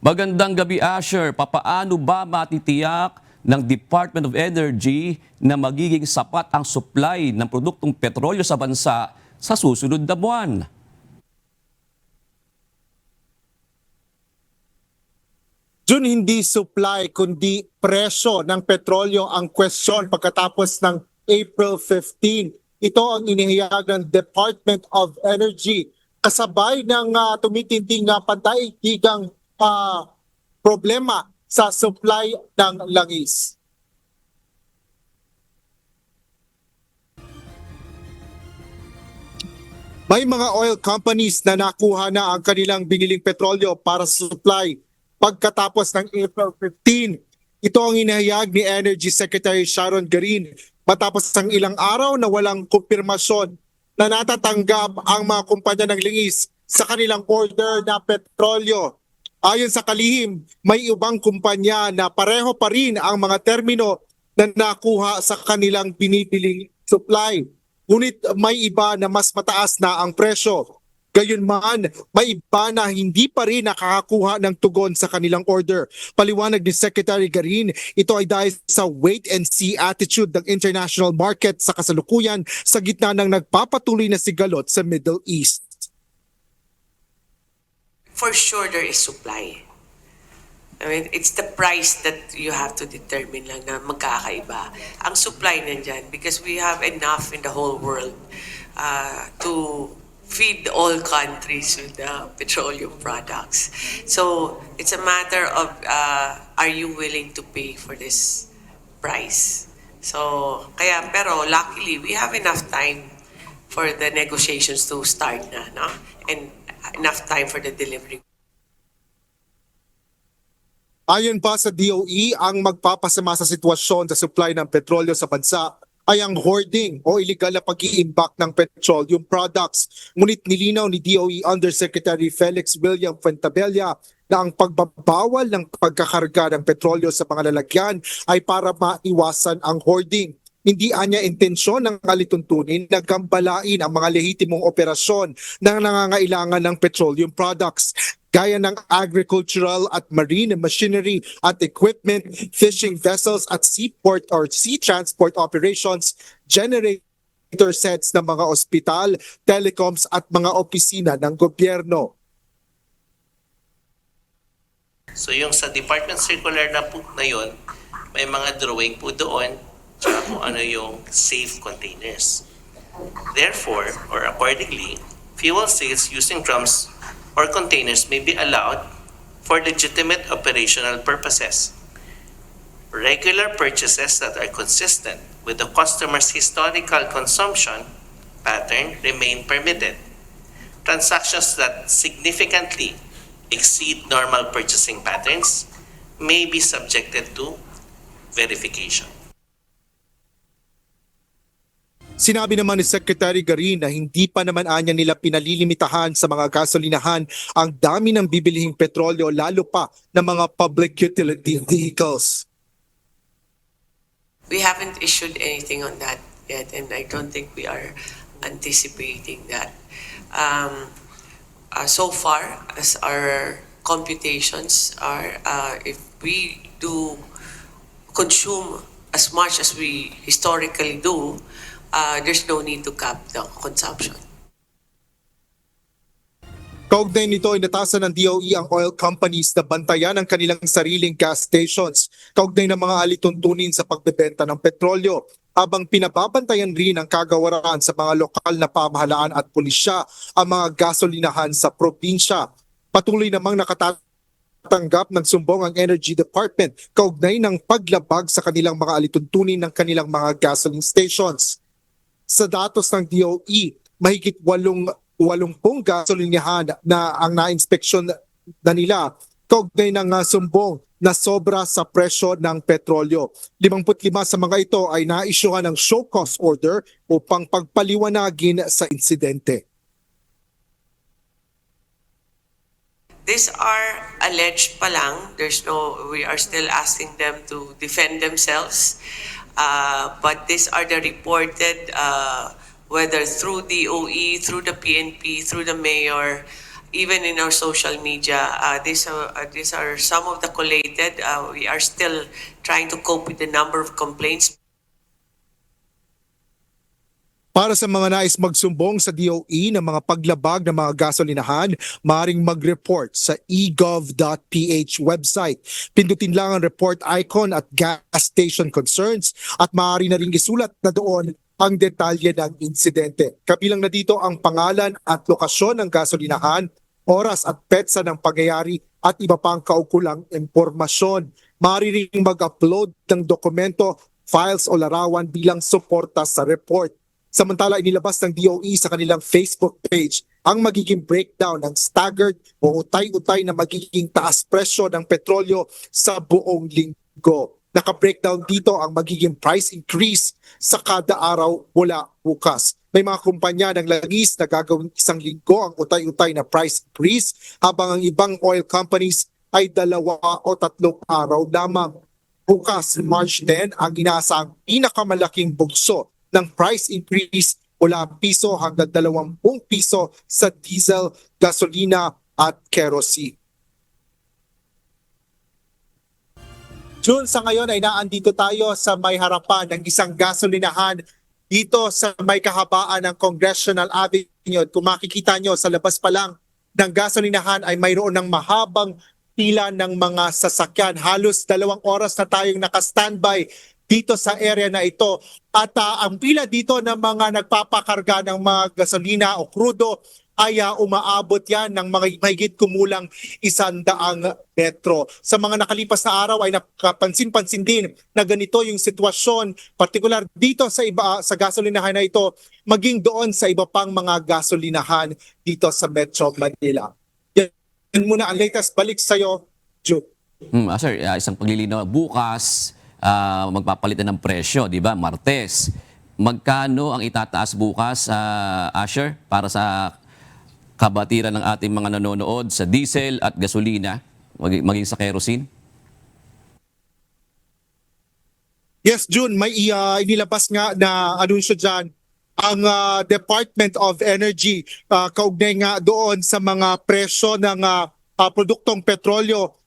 Magandang gabi, Asher. Papaano ba matitiyak ng Department of Energy na magiging sapat ang supply ng produktong petrolyo sa bansa sa susunod na buwan? Jun, hindi supply kundi presyo ng petrolyo ang question pagkatapos ng April 15. Ito ang inihayag ng Department of Energy kasabay ng tumitinding pantay-igang problema sa supply ng langis. May mga oil companies na nakuha na ang kanilang biniling petrolyo para sa supply pagkatapos ng April 15. Ito ang inihayag ni Energy Secretary Sharon Garin matapos ang ilang araw na walang kumpirmasyon na natatanggap ang mga kumpanya ng lingis sa kanilang order na petrolyo. Ayon sa kalihim, may ibang kumpanya na pareho pa rin ang mga termino na nakuha sa kanilang binibiling supply. Ngunit may iba na mas mataas na ang presyo. Gayunman, may iba na hindi pa rin nakakakuha ng tugon sa kanilang order. Paliwanag ni Secretary Garin, ito ay dahil sa wait-and-see attitude ng international market sa kasalukuyan sa gitna ng nagpapatuloy na sigalot sa Middle East. For sure, there is supply. I mean, it's the price that you have to determine lang na magkakaiba. Ang supply nandyan because we have enough in the whole world to feed all countries with petroleum products. So it's a matter of are you willing to pay for this price? So pero luckily we have enough time for the negotiations to start na, no? And enough time for the delivery. Ayon pa sa DOE, ang magpapasama sa sitwasyon sa supply ng petrolyo sa bansa ay ang hoarding o illegal na pag-iimbak ng petroleum products. Ngunit nilinaw ni DOE Undersecretary Felix William Fuentabella na ang pagbabawal ng pagkakarga ng petrolyo sa mga lalagyan ay para maiwasan ang hoarding. Hindi anya intensyon ng alituntunin na gambalain ang mga lehitimong operasyon na nangangailangan ng petroleum products gaya ng agricultural at marine machinery at equipment, fishing vessels at seaport or sea transport operations, generator sets ng mga ospital, telecoms at mga opisina ng gobyerno. So yung sa department circular na po na yun, may mga drawing po doon tsaka kung ano yung safe containers. Therefore, or accordingly, fuel sales using drums or containers may be allowed for legitimate operational purposes. Regular purchases that are consistent with the customer's historical consumption pattern remain permitted. Transactions that significantly exceed normal purchasing patterns may be subjected to verification. Sinabi naman ni Secretary Garin na hindi pa naman anya nila pinalilimitahan sa mga gasolinahan ang dami ng bibilihing petrolyo lalo pa ng mga public utility vehicles. We haven't issued anything on that yet, and I don't think we are anticipating that. So far, as our computations are, if we do consume as much as we historically do, there's no need to cap the consumption. Kaugnay nito, inatasan ng DOE ang oil companies na bantayan ang kanilang sariling gas stations kaugnay ng mga alituntunin sa pagbebenta ng petrolyo, habang pinababantayan rin ang kagawaran sa mga lokal na pamahalaan at pulisya ang mga gasolinahan sa probinsya. Patuloy namang nakatatanggap ng sumbong ang Energy Department kaugnay ng paglabag sa kanilang mga alituntunin ng kanilang mga gasoline stations. Sa datos ng DOE, mahigit 80 gasolinahan na ang na-inspeksyon na nila kaugnay ng sumbong na sobra sa presyo ng petrolyo. 55 sa mga ito ay na-isyuhan ng show cause order upang pagpaliwanagin sa insidente. These are alleged pa lang. We are still asking them to defend themselves. But these are the reported, whether through DOE, through the PNP, through the mayor, even in our social media. These are some of the collated. We are still trying to cope with the number of complaints. Para sa mga nais magsumbong sa DOE ng mga paglabag ng mga gasolinahan, maaaring mag-report sa egov.ph website. Pindutin lang ang report icon at gas station concerns at maaari na rin isulat na doon ang detalye ng insidente. Kabilang na dito ang pangalan at lokasyon ng gasolinahan, oras at petsa ng pangyayari at iba pang kaukulang impormasyon. Maaari rin mag-upload ng dokumento, files o larawan bilang suporta sa report. Samantala, inilabas ng DOE sa kanilang Facebook page ang magiging breakdown ng staggered o utay-utay na magiging taas presyo ng petrolyo sa buong linggo. Naka-breakdown dito ang magiging price increase sa kada araw mula bukas. May mga kumpanya ng langis na gagawin isang linggo ang utay-utay na price increase habang ang ibang oil companies ay 2 o 3 araw lamang. Bukas, March 10, ang inaasang pinakamalaking bugso ng price increase mula piso hanggang 20 piso sa diesel, gasolina at kerosene. June, sa ngayon ay naandito tayo sa may harapan ng isang gasolinahan dito sa may kahabaan ng Congressional Avenue. Kung makikita nyo sa labas pa lang ng gasolinahan ay mayroon ng mahabang pila ng mga sasakyan. Halos 2 oras na tayong naka-standby dito sa area na ito. At ang pila dito ng mga nagpapakarga ng mga gasolina o krudo ay umaabot yan ng mga mahigit kumulang 100 metro. Sa mga nakalipas na araw ay nakapansin-pansin din na ganito yung sitwasyon, partikular dito sa iba sa gasolinahan na ito, maging doon sa iba pang mga gasolinahan dito sa Metro Manila. Yan muna ang latest. Balik sa'yo, Jude. Sir, isang paglilinaw bukas, magpapalitan ng presyo, di ba? Martes. Magkano ang itataas bukas, Asher, para sa kabatiran ng ating mga nanonood sa diesel at gasolina, maging sa kerosene? Yes, June, may inilabas nga na anunsyo dyan ang Department of Energy kaugnay nga doon sa mga presyo ng produktong petrolyo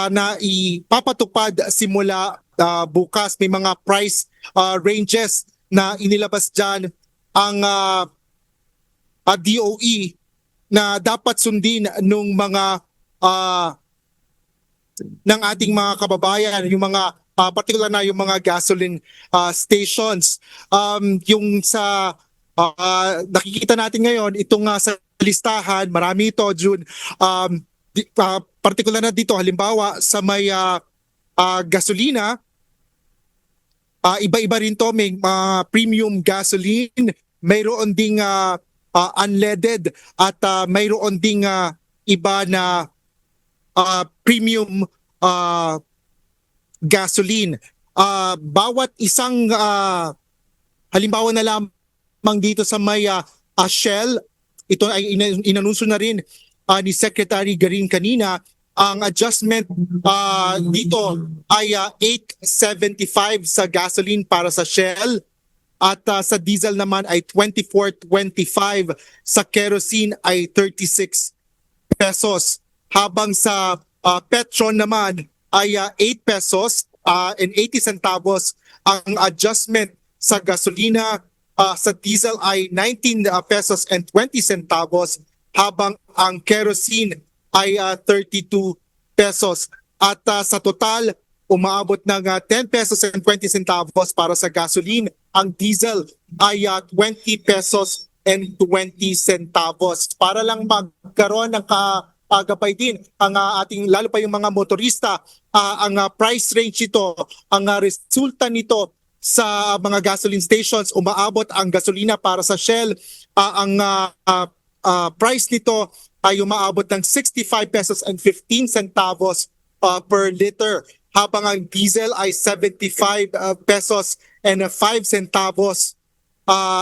na ipapatupad simula bukas. May mga price ranges na inilabas dyan ang DOE na dapat sundin nung mga ng ating mga kababayan, yung mga particular na yung mga gasoline stations. Yung sa nakikita natin ngayon, itong sa listahan, marami ito, June. Particular na dito, halimbawa sa may gasolina, iba-iba rin to, may premium gasoline, mayroon ding unleaded at mayroon ding iba na premium gasoline. Bawat isang halimbawa na lamang dito sa may Shell, ito ay inanunsyo na rin ni Secretary Garin kanina, ang adjustment dito ay 8.75 sa gasoline para sa Shell at sa diesel naman ay 24.25, sa kerosene ay 36 pesos. Habang sa Petron naman ay 8 pesos and 80 centavos ang adjustment sa gasolina, sa diesel ay 19 pesos and 20 centavos habang ang kerosene ay 32 pesos. At sa total, umaabot ng 10 pesos and 20 centavos para sa gasoline. Ang diesel ay 20 pesos and 20 centavos. Para lang magkaroon ng gabay din ang ating, lalo pa yung mga motorista, ang price range ito, ang resulta nito sa mga gasoline stations, umaabot ang gasolina para sa Shell, ang price nito ay umaabot ng 65 pesos and 15 centavos per liter, habang ang diesel ay 75 pesos and 5 centavos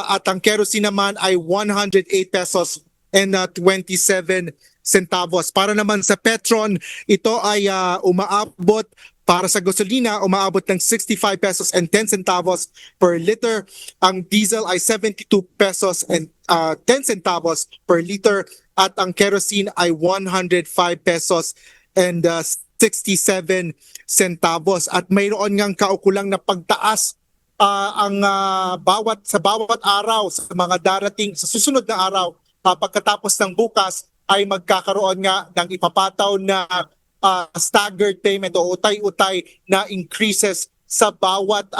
at ang kerosene naman ay 108 pesos and 27 centavos. Para naman sa Petron, ito ay umaabot para sa gasolina, umaabot ng 65 pesos and 10 centavos per liter. Ang diesel ay 72 pesos and 10 centavos per liter at ang kerosene ay 105 pesos and 67 centavos. At mayroon ngang kaukulang na pagtaas sa bawat araw sa mga darating sa susunod na araw pagkatapos ng bukas ay magkakaroon nga ng ipapataw na staggered payment o utay-utay na increases sa bawat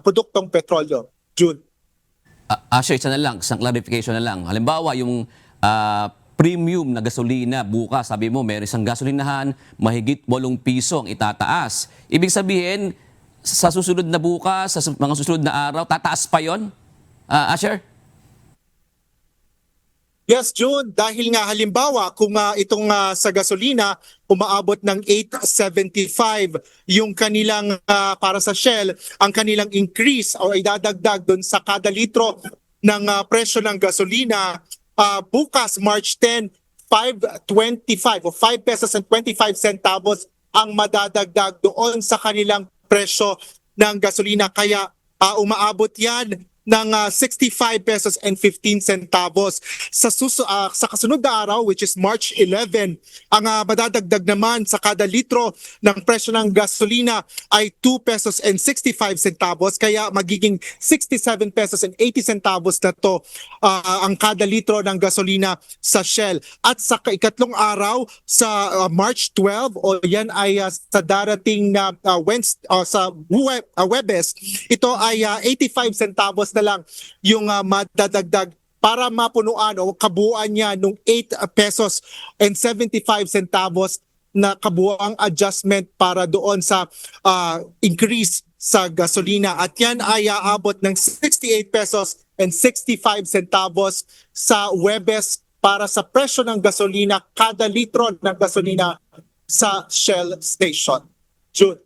produktong petrolyo. June. Asher, isa na lang, isang clarification na lang. Halimbawa, yung premium na gasolina bukas, sabi mo, meron isang gasolinahan, mahigit 8 piso ang itataas. Ibig sabihin, sa susunod na bukas, sa mga susunod na araw, tataas pa yon? Asher? Yes, June. Dahil nga halimbawa, kung itong sa gasolina, umaabot ng 8.75 yung kanilang, para sa Shell, ang kanilang increase o idadagdag doon sa kada litro ng presyo ng gasolina, bukas, March 10, 5.25 o 5 pesos and 25 centavos ang madadagdag doon sa kanilang presyo ng gasolina. Kaya umaabot yan ng 65 pesos and 15 centavos. Sa kasunod na araw, which is March 11, ang madadagdag naman sa kada litro ng presyo ng gasolina ay 2 pesos and 65 centavos. Kaya magiging 67 pesos and 80 centavos na to ang kada litro ng gasolina sa Shell. At sa ikatlong araw, sa March 12, o yan ay sa darating na Huwebes, ito ay 85 centavos na lang yung madadagdag para mapunuan o kabuuan niya nung 8 pesos and 75 centavos na kabuuang adjustment para doon sa increase sa gasolina. At yan ay aabot ng 68 pesos and 65 centavos sa Huwebes para sa presyo ng gasolina, kada litro ng gasolina sa Shell station. June.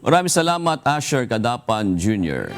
Maraming salamat, Asher Cadapan Jr.